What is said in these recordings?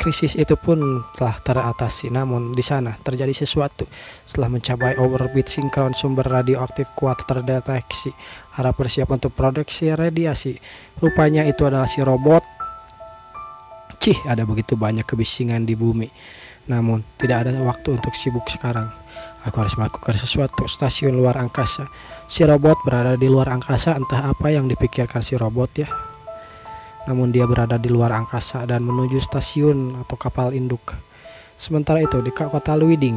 Krisis itu pun telah teratasi, namun di sana terjadi sesuatu. Setelah mencapai orbit sinkron, sumber radioaktif kuat terdeteksi. Harap bersiap untuk produksi radiasi. Rupanya itu adalah si robot. Cih, ada begitu banyak kebisingan di bumi. Namun tidak ada waktu untuk sibuk sekarang. Aku harus melakukan sesuatu. Stasiun luar angkasa. Si robot berada di luar angkasa, entah apa yang dipikirkan si robot ya. Namun dia berada di luar angkasa dan menuju stasiun atau kapal induk. Sementara itu di kota Luiding,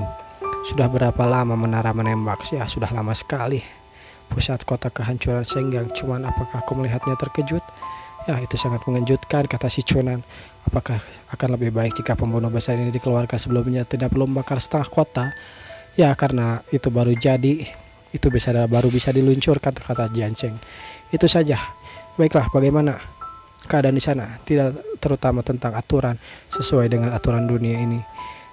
sudah berapa lama menara menembak? Ya sudah lama sekali. Pusat kota kehancuran Senggang. Cuman apakah aku melihatnya terkejut? Ya itu sangat mengejutkan, kata si Cunan. Apakah akan lebih baik jika pembunuh besar ini dikeluarkan sebelumnya, tidak perlu membakar setengah kota? Ya karena itu baru jadi, itu baru bisa diluncurkan, kata Jianceng. Itu saja. Baiklah, bagaimana keadaan di sana? Tidak terutama tentang aturan, sesuai dengan aturan dunia ini.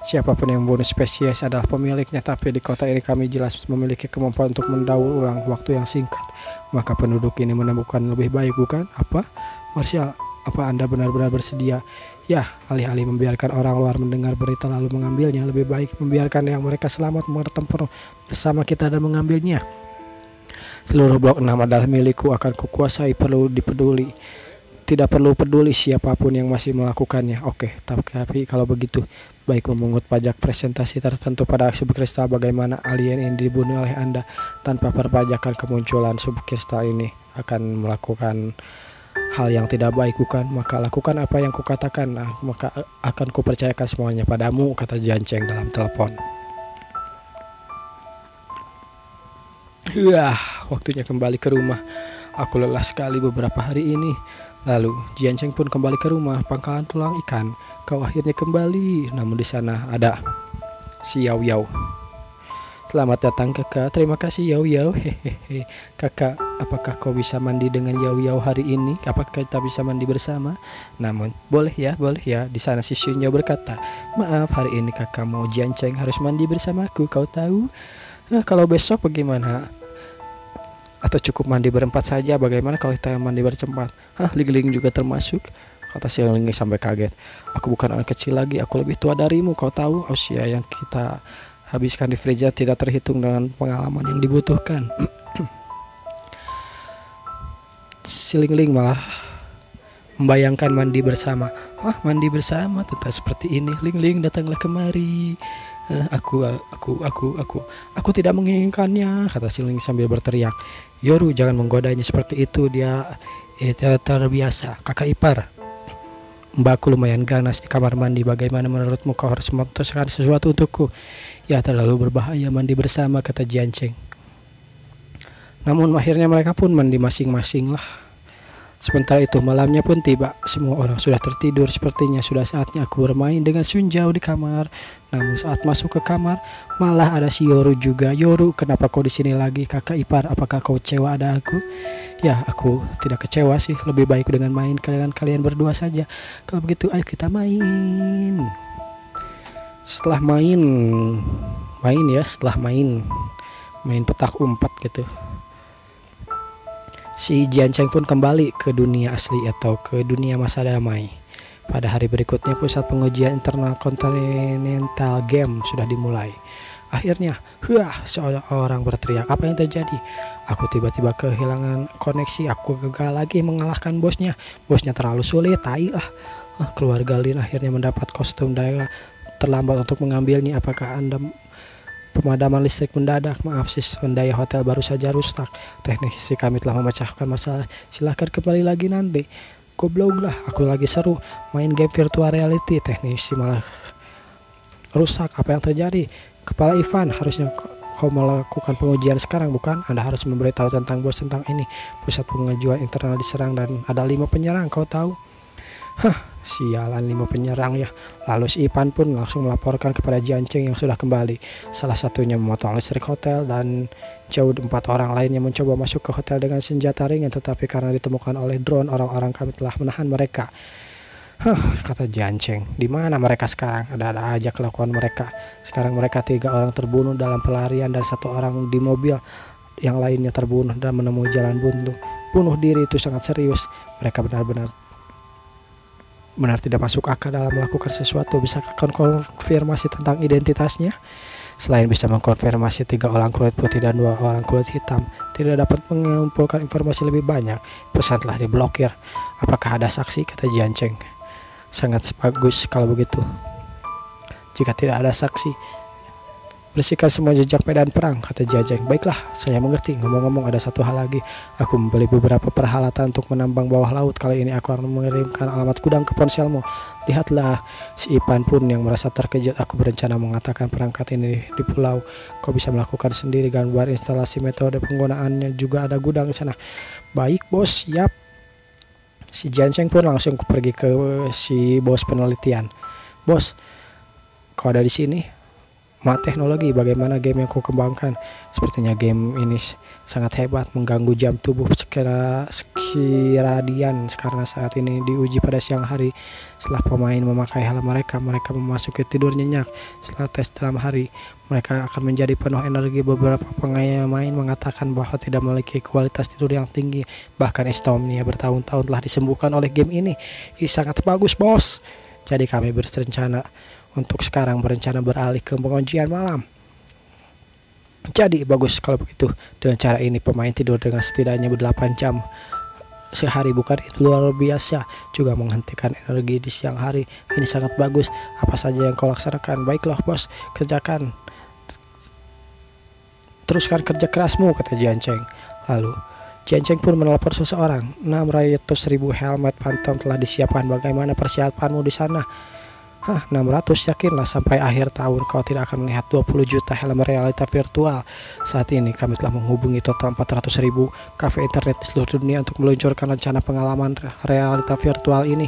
Siapapun yang membunuh spesies adalah pemiliknya, tapi di kota ini kami jelas memiliki kemampuan untuk mendaur ulang waktu yang singkat. Maka penduduk ini menemukan lebih baik, bukan? Apa? Marshal, apa Anda benar-benar bersedia? Ya, alih-alih membiarkan orang luar mendengar berita lalu mengambilnya, lebih baik membiarkan yang mereka selamat bertempur bersama kita dan mengambilnya. Seluruh blok 6 adalah milikku, akan kukuasai, perlu dipeduli. Tidak perlu peduli siapapun yang masih melakukannya. Oke, tapi kalau begitu, baik memungut pajak presentasi tertentu pada subkristal. Bagaimana alien ini dibunuh oleh Anda tanpa perpajakan? Kemunculan subkristal ini akan melakukan hal yang tidak baik, bukan? Maka lakukan apa yang kukatakan, maka akan kupercayakan semuanya padamu, kata Jianceng dalam telepon. Waktunya kembali ke rumah. Aku lelah sekali beberapa hari ini. Lalu Jianceng pun kembali ke rumah pangkalan tulang ikan. Kau akhirnya kembali. Namun di sana ada si Yao Yao. Selamat datang kakak. Terima kasih Yao Yao. Hehehe. Kakak, apakah kau bisa mandi dengan Yao Yao hari ini? Apakah kita bisa mandi bersama? Namun boleh ya. Di sana si Xun Yao berkata, maaf hari ini kakak mau Jianceng harus mandi bersamaku. Kau tahu? Kalau besok bagaimana? Atau cukup mandi berempat saja? Bagaimana kalau kita mandi berempat? Ling Ling juga termasuk, kata si Ling Ling sampai kaget. Aku bukan anak kecil lagi, aku lebih tua darimu. Kau tahu usia yang kita habiskan di Freja tidak terhitung dengan pengalaman yang dibutuhkan. Si Ling Ling malah membayangkan mandi bersama. Mandi bersama tentang seperti ini. Ling Ling, datanglah kemari. Aku tidak menginginkannya, kata si Ling sambil berteriak. Yoru, jangan menggodanya seperti itu, dia terbiasa. Kakak ipar, mbakku lumayan ganas di kamar mandi. Bagaimana menurutmu? Kau harus memutuskan sesuatu untukku. Ya terlalu berbahaya mandi bersama, kata Jianceng. Namun akhirnya mereka pun mandi masing-masing lah. Sementara itu malamnya pun tiba. Semua orang sudah tertidur. Sepertinya sudah saatnya aku bermain dengan Sun Jiao di kamar. Namun saat masuk ke kamar, malah ada si Yoru juga. Yoru, kenapa kau di sini lagi? Kakak ipar, apakah kau kecewa ada aku? Ya, aku tidak kecewa sih. Lebih baik dengan main kalian berdua saja. Kalau begitu ayo kita main. Setelah main petak umpet gitu. Si Jianceng pun kembali ke dunia asli atau ke dunia masa damai. Pada hari berikutnya pusat pengujian internal Continental Game sudah dimulai. Akhirnya, seorang berteriak, apa yang terjadi? Aku tiba-tiba kehilangan koneksi. Aku gagal lagi mengalahkan bosnya. Bosnya terlalu sulit, tai lah. Keluarga Lin akhirnya mendapat kostum daya terlambat untuk mengambilnya. Apakah Anda pemadaman listrik mendadak? Maaf sis, daya hotel baru saja rusak. Teknisi kami telah memecahkan masalah. Silahkan kembali lagi nanti. Goblok lah, aku lagi seru main game virtual reality. Teknisi malah rusak. Apa yang terjadi? Kepala Ivan, harusnya kau melakukan pengujian sekarang, bukan? Anda harus memberitahu tentang bos tentang ini. Pusat pengajuan internal diserang dan ada 5 penyerang, kau tahu? Sialan, 5 penyerang ya. Lalu si Ipan pun langsung melaporkan kepada Jianceng yang sudah kembali. Salah satunya memotong listrik hotel dan jauh 4 orang lainnya mencoba masuk ke hotel dengan senjata ringan, tetapi karena ditemukan oleh drone, orang-orang kami telah menahan mereka. Kata Jianceng. Di mana mereka sekarang? Ada aja kelakuan mereka. Sekarang mereka 3 orang terbunuh dalam pelarian dan 1 orang di mobil. Yang lainnya terbunuh dan menemui jalan buntu. Bunuh diri itu sangat serius. Mereka benar-benar benar tidak masuk akal dalam melakukan sesuatu. Bisakah konfirmasi tentang identitasnya? Selain bisa mengkonfirmasi 3 orang kulit putih dan 2 orang kulit hitam, tidak dapat mengumpulkan informasi lebih banyak. Pesan telah diblokir. Apakah ada saksi? Kata Jian Cheng. Sangat bagus kalau begitu. Jika tidak ada saksi, bersihkan semua jejak medan perang, kata Jian Cheng. Baiklah, saya mengerti. Ngomong-ngomong, ada satu hal lagi. Aku membeli beberapa peralatan untuk menambang bawah laut. Kali ini aku akan mengirimkan alamat gudang ke ponselmu. Lihatlah, si Ipan pun yang merasa terkejut. Aku berencana mengatakan perangkat ini di pulau. Kau bisa melakukan sendiri gambar instalasi metode penggunaannya. Juga ada gudang di sana. Baik bos, siap. Si Jian Cheng pun langsung pergi ke si bos penelitian. Bos, kau ada di sini? Teknologi, bagaimana game yang kau kembangkan? Sepertinya game ini sangat hebat, mengganggu jam tubuh sekiradian karena saat ini diuji pada siang hari. Setelah pemain memakai helm mereka memasuki tidur nyenyak. Setelah tes dalam hari, mereka akan menjadi penuh energi. Beberapa pemain mengatakan bahwa tidak memiliki kualitas tidur yang tinggi, bahkan insomnia bertahun-tahun telah disembuhkan oleh game ini. Ini sangat bagus bos. Jadi kami berencana untuk sekarang beralih ke pengujian malam. Jadi bagus kalau begitu. Dengan cara ini pemain tidur dengan setidaknya 8 jam sehari, bukan itu luar biasa? Juga menghentikan energi di siang hari. Ini sangat bagus. Apa saja yang kau laksanakan? Baiklah bos, kerjakan. Teruskan kerja kerasmu, kata Jian Cheng. Lalu Jian Cheng pun menelpon seseorang. 600.000 helmet Phantom telah disiapkan. Bagaimana persiapanmu di sana? 600, yakinlah sampai akhir tahun kau tidak akan melihat 20 juta helm realita virtual. Saat ini kami telah menghubungi total 400.000 kafe internet di seluruh dunia untuk meluncurkan rencana pengalaman realita virtual ini.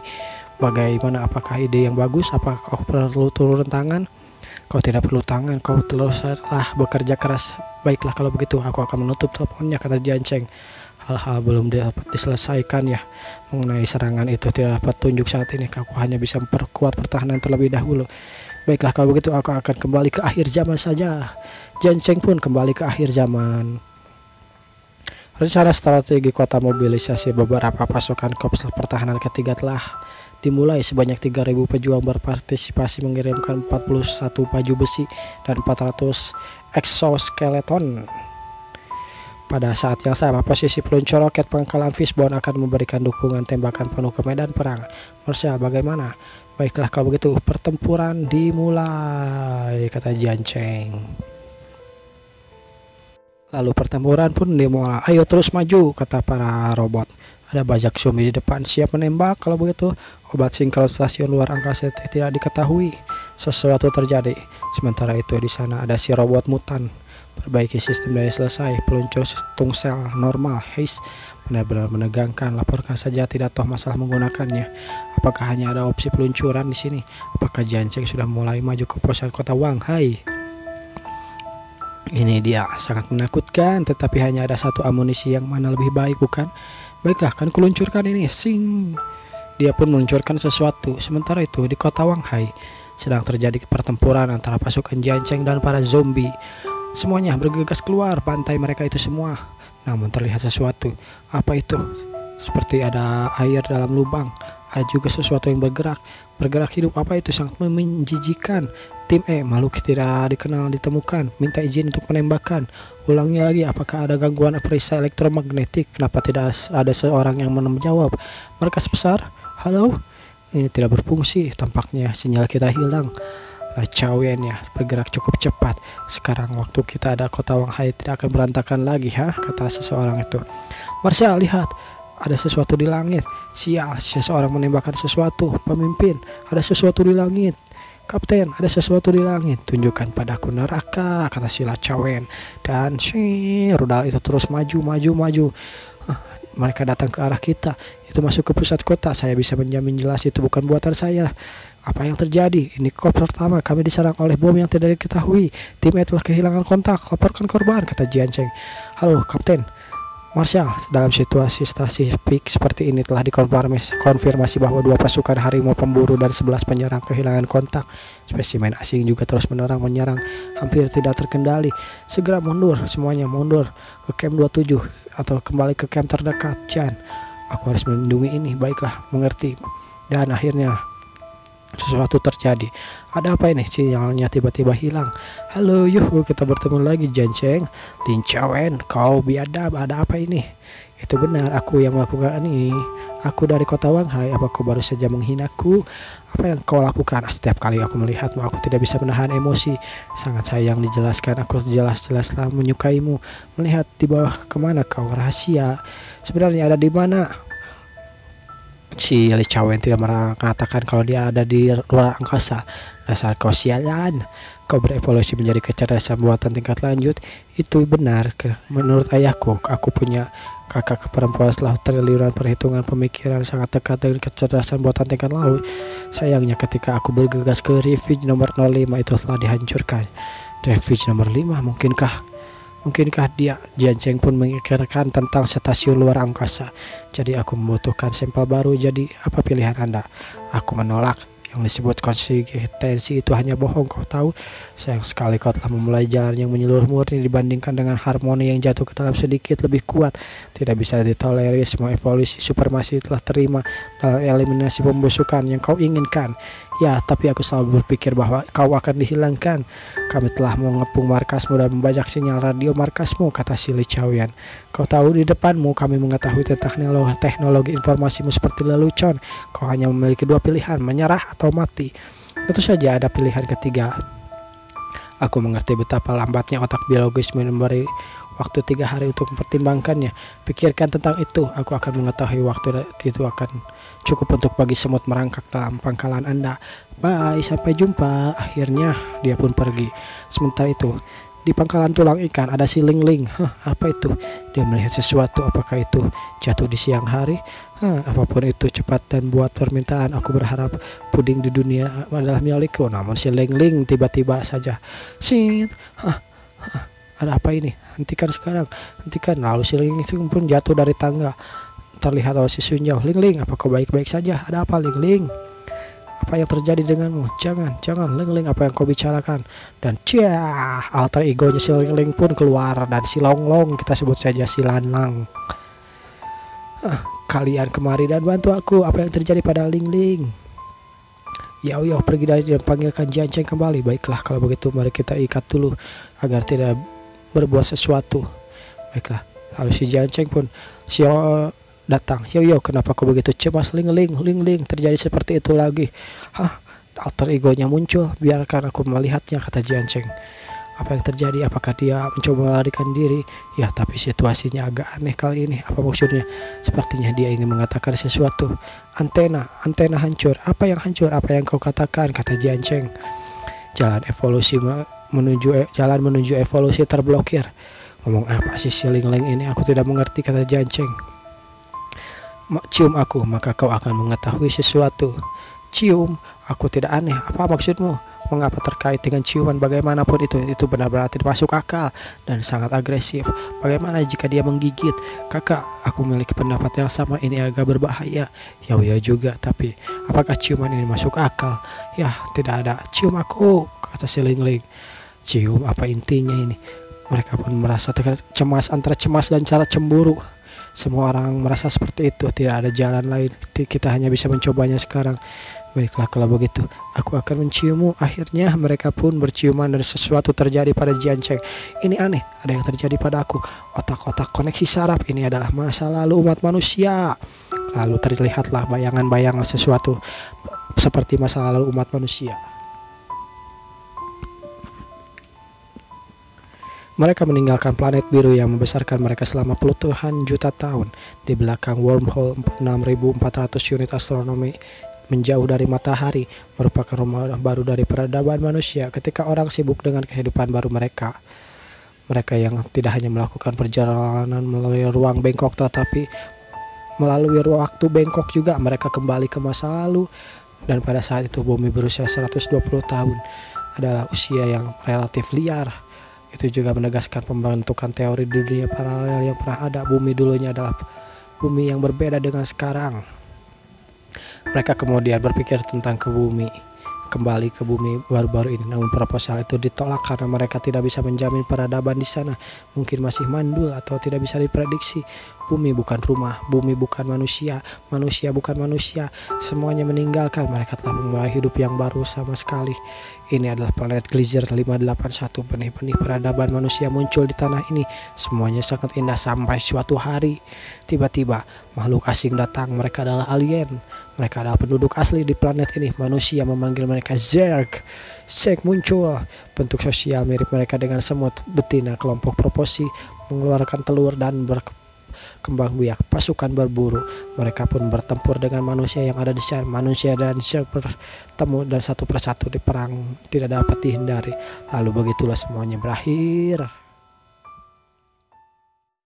Bagaimana, apakah ide yang bagus? Apakah kau perlu turun tangan? Kau tidak perlu tangan, kau teruslah bekerja keras. Baiklah kalau begitu, aku akan menutup teleponnya, kata Jian Cheng. Hal-hal belum dapat diselesaikan ya. Mengenai serangan itu tidak dapat tunjuk saat ini. Aku hanya bisa memperkuat pertahanan terlebih dahulu. Baiklah kalau begitu, aku akan kembali ke akhir zaman saja. Jian Cheng pun kembali ke akhir zaman. Rencana strategi kota mobilisasi beberapa pasukan korps pertahanan ketiga telah dimulai. Sebanyak 3.000 pejuang berpartisipasi mengirimkan 41 baju besi dan 400 exoskeleton. Pada saat yang sama, posisi peluncur roket pangkalan Fishbone akan memberikan dukungan tembakan penuh ke medan perang. Marshal, bagaimana? Baiklah kalau begitu, pertempuran dimulai, kata Jian Cheng. Lalu pertempuran pun dimulai. Ayo terus maju, kata para robot. Ada bajak zombie di depan, siap menembak. Kalau begitu, obat sinkron stasiun luar angkasa tidak diketahui. Sesuatu terjadi. Sementara itu di sana ada si robot mutan. Perbaiki sistem daya selesai. Peluncur tungsel normal. Heis, benar-benar menegangkan. Laporkan saja, tidak toh masalah menggunakannya. Apakah hanya ada opsi peluncuran di sini? Apakah Jian Cheng sudah mulai maju ke pusat kota Wang Hai? Ini dia, sangat menakutkan. Tetapi hanya ada satu amunisi yang mana lebih baik, bukan? Baiklah, kan kuluncurkan ini. Sing. Dia pun meluncurkan sesuatu. Sementara itu di kota Wang Hai sedang terjadi pertempuran antara pasukan Jian Cheng dan para zombie. Semuanya bergegas keluar, bantai mereka itu semua. Namun terlihat sesuatu. Apa itu? Seperti ada air dalam lubang. Ada juga sesuatu yang bergerak hidup. Apa itu? Sangat menjijikan. Tim E, makhluk tidak dikenal ditemukan. Minta izin untuk menembakkan. Ulangi lagi, apakah ada gangguan perisai elektromagnetik? Kenapa tidak ada seorang yang menjawab? Markas besar, halo? Ini tidak berfungsi. Tampaknya sinyal kita hilang. Cawen ya, bergerak cukup cepat. Sekarang waktu kita ada kota Wang Hai tidak akan berantakan lagi, kata seseorang itu. Marshal, lihat, ada sesuatu di langit. Sial, seseorang menembakkan sesuatu. Pemimpin, ada sesuatu di langit. Kapten, ada sesuatu di langit. Tunjukkan padaku neraka, kata Sila Cawen. Dan rudal itu terus maju. Mereka datang ke arah kita. Itu masuk ke pusat kota. Saya bisa menjamin jelas itu bukan buatan saya. Apa yang terjadi? Ini kop pertama, kami diserang oleh bom yang tidak diketahui. Tim E telah kehilangan kontak. Laporkan korban, kata Jian Cheng. Halo, Kapten. Marshal, dalam situasi spesifik seperti ini telah dikonfirmasi bahwa 2 pasukan harimau pemburu dan 11 penyerang kehilangan kontak. Spesimen asing juga terus menyerang, hampir tidak terkendali. Segera mundur, semuanya mundur ke camp 27 atau kembali ke camp terdekat. Jan, aku harus melindungi ini. Baiklah, mengerti. Dan akhirnya sesuatu terjadi. Ada apa ini? Sinyalnya tiba-tiba hilang. Halo, yuhu, kita bertemu lagi Janceng. Lin Cawen, kau biadab, ada apa ini? Itu benar, aku yang melakukan ini. Aku dari kota Wanghai. Apa kau baru saja menghinaku? Apa yang kau lakukan? Setiap kali aku melihatmu, aku tidak bisa menahan emosi. Sangat sayang dijelaskan. Aku jelas-jelaslah menyukaimu. Melihat di bawah kemana kau? Rahasia sebenarnya ada di mana? Si Li Cawen tidak mengatakan kalau dia ada di luar angkasa. Dasar kau sialan. Kau berevolusi menjadi kecerdasan buatan tingkat lanjut. Itu benar. Menurut ayahku, aku punya kakak perempuan setelah triliunan perhitungan pemikiran sangat dekat dengan kecerdasan buatan tingkat laut. Sayangnya ketika aku bergegas ke refuge nomor 05 itu telah dihancurkan. Refuge nomor 5, Mungkinkah dia? Janceng pun memikirkan tentang stasiun luar angkasa. Jadi aku membutuhkan sampel baru. Jadi apa pilihan Anda? Aku menolak. Yang disebut konsistensi itu hanya bohong, kau tahu. Sayang sekali kau telah memulai jalan yang menyeluruh murni dibandingkan dengan harmoni yang jatuh ke dalam sedikit lebih kuat. Tidak bisa ditolerir. Semua evolusi supremasi telah terima dalam eliminasi pembusukan yang kau inginkan. Ya, tapi aku selalu berpikir bahwa kau akan dihilangkan. Kami telah mengepung markasmu dan membajak sinyal radio markasmu, kata si Li Cawen. Kau tahu di depanmu kami mengetahui tentang teknologi informasimu seperti lelucon. Kau hanya memiliki dua pilihan, menyerah atau mati. Tentu saja ada pilihan ketiga. Aku mengerti betapa lambatnya otak biologismu memberi waktu 3 hari untuk mempertimbangkannya. Pikirkan tentang itu. Aku akan mengetahui waktu itu akan cukup untuk bagi semut merangkak dalam pangkalan Anda. Bye, sampai jumpa. Akhirnya dia pun pergi. Sementara itu di pangkalan tulang ikan ada si Ling Ling. Apa itu? Dia melihat sesuatu. Apakah itu jatuh di siang hari? Apapun itu, cepat dan buat permintaan. Aku berharap puding di dunia adalah milikku. Namun si Ling Ling tiba-tiba saja Sin. Ada apa ini? Hentikan sekarang. Hentikan. Lalu si Ling Ling pun jatuh dari tangga. Terlihat oleh si Sunjao. Ling Ling, apa kau baik-baik saja? Ada apa Ling Ling? Apa yang terjadi denganmu? Jangan Ling Ling, apa yang kau bicarakan? Dan alter egonya si Ling Ling pun keluar. Dan si Long Long, kita sebut saja si Lanlang. Kalian kemari dan bantu aku. Apa yang terjadi pada Ling Ling? Yao pergi dari dan panggilkan Janceng kembali. Baiklah, kalau begitu mari kita ikat dulu agar tidak berbuat sesuatu. Baiklah. Lalu si Janceng pun datang. Yo, kenapa kau begitu cemas Ling Ling? Terjadi seperti itu lagi. Alter egonya muncul. Biarkan aku melihatnya, kata Janceng. Apa yang terjadi? Apakah dia mencoba melarikan diri? Ya, tapi situasinya agak aneh kali ini. Apa maksudnya? Sepertinya dia ingin mengatakan sesuatu. Antena hancur. Apa yang hancur? Apa yang kau katakan? Kata Janceng. Jalan menuju evolusi terblokir. Ngomong apa sih si Ling Ling ini? Aku tidak mengerti, kata Janceng. Cium aku, maka kau akan mengetahui sesuatu. Cium? Aku tidak aneh. Apa maksudmu? Mengapa terkait dengan ciuman? Bagaimanapun itu benar-benar tidak masuk akal dan sangat agresif. Bagaimana jika dia menggigit? Kakak, aku memiliki pendapat yang sama. Ini agak berbahaya. Ya juga, tapi apakah ciuman ini masuk akal? Ya, tidak ada. Cium aku, kata si Ling Ling. Cium, apa intinya ini? Mereka pun merasa cemas, antara cemas dan cara cemburu. Semua orang merasa seperti itu. Tidak ada jalan lain. Kita hanya bisa mencobanya sekarang. Baiklah, kalau begitu aku akan menciummu. Akhirnya mereka pun berciuman dan sesuatu terjadi pada Janceng. Ini aneh, ada yang terjadi pada aku. Otak-otak koneksi saraf. Ini adalah masa lalu umat manusia. Lalu terlihatlah bayangan-bayangan sesuatu seperti masa lalu umat manusia. Mereka meninggalkan planet biru yang membesarkan mereka selama puluhan juta tahun. Di belakang wormhole 6.400 unit astronomi menjauh dari matahari merupakan rumah baru dari peradaban manusia. Ketika orang sibuk dengan kehidupan baru mereka yang tidak hanya melakukan perjalanan melalui ruang bengkok, tetapi melalui waktu bengkok juga, mereka kembali ke masa lalu. Dan pada saat itu bumi berusia 120 tahun adalah usia yang relatif liar. Itu juga menegaskan pembentukan teori di dunia paralel yang pernah ada. Bumi dulunya adalah bumi yang berbeda dengan sekarang. Mereka kemudian berpikir tentang ke bumi. kembali ke bumi baru-baru ini. Namun proposal itu ditolak karena mereka tidak bisa menjamin peradaban di sana. Mungkin masih mandul atau tidak bisa diprediksi. Bumi bukan rumah, bumi bukan manusia, manusia bukan manusia. Semuanya meninggalkan, mereka telah memulai hidup yang baru sama sekali. Ini adalah planet Glizer 581. Benih-benih peradaban manusia muncul di tanah ini. Semuanya sangat indah sampai suatu hari tiba-tiba makhluk asing datang. Mereka adalah alien. Mereka adalah penduduk asli di planet ini. Manusia memanggil mereka Zerg. Zerg muncul. Bentuk sosial mirip mereka dengan semut betina. Kelompok proposi mengeluarkan telur dan berkembang biak. Pasukan berburu. Mereka pun bertempur dengan manusia yang ada di sana. Manusia dan Zerg bertemu dan satu persatu diperang tidak dapat dihindari. Lalu begitulah semuanya berakhir.